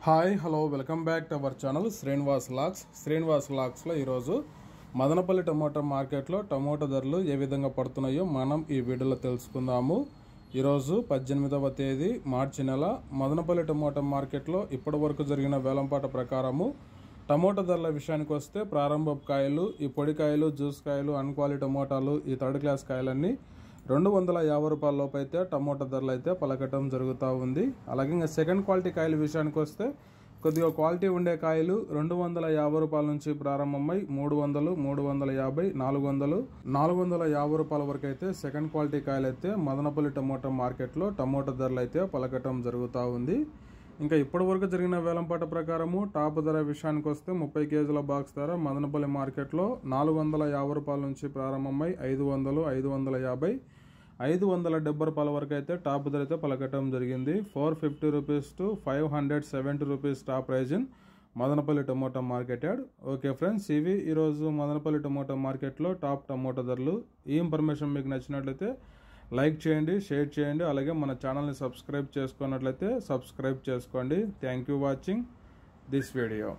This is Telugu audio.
Hi hello welcome back to our channel Srinivas లాక్స్లో ఈరోజు మదనపల్లి టమోటా మార్కెట్లో టమోటా ధరలు ఏ విధంగా పడుతున్నాయో మనం ఈ వీడియోలో తెలుసుకుందాము. ఈరోజు 18వ తేదీ మార్చి నెల మదనపల్లి టమోటా మార్కెట్లో ఇప్పటి వరకు జరిగిన వేలంపాట ప్రకారము టమోటా ధరల విషయానికి వస్తే ప్రారంభపు కాయలు, ఈ పొడి కాయలు, జ్యూస్ కాయలు, అన్క్వాలిటీ టమోటాలు, ఈ థర్డ్ క్లాస్ కాయలన్నీ 250 రూపాయల లోపు అయితే టమోటా ధరలు అయితే పలకటం జరుగుతూ ఉంది. అలాగే ఇంకా సెకండ్ క్వాలిటీ కాయల విషయానికి వస్తే కొద్దిగా క్వాలిటీ ఉండే కాయలు 250 రూపాయల నుంచి ప్రారంభమై 300, 350, 400, 450 రూపాయల వరకు అయితే సెకండ్ క్వాలిటీ కాయలు అయితే మదనపల్లి టమోటా మార్కెట్లో టమోటా ధరలు అయితే పలకటం జరుగుతూ ఉంది. ఇంకా ఇప్పటి వరకు జరిగిన వేలంపాట ప్రకారము టాప్ ధర విషయానికి వస్తే 30 కేజీల బాక్స్ ధర మదనపల్లి మార్కెట్లో 450 రూపాయల నుంచి ప్రారంభమై 500, 550, 570 రూపాయల వరకు అయితే టాప్ ధర అయితే పలకటం జరిగింది. 450 rupees to 570 rupees top prize in Madanapalle tomato market yard. Okay friends, ఇవి ఈరోజు మదనపల్లి టమోటా మార్కెట్లో టాప్ టమోటా ధరలు. ఈ ఇన్ఫర్మేషన్ మీకు నచ్చినట్లయితే లైక్ చేయండి, షేర్ చేయండి, అలాగే మన ఛానల్ని సబ్స్క్రైబ్ చేసుకున్నట్లయితే సబ్స్క్రైబ్ చేసుకోండి. Thank you watching this video.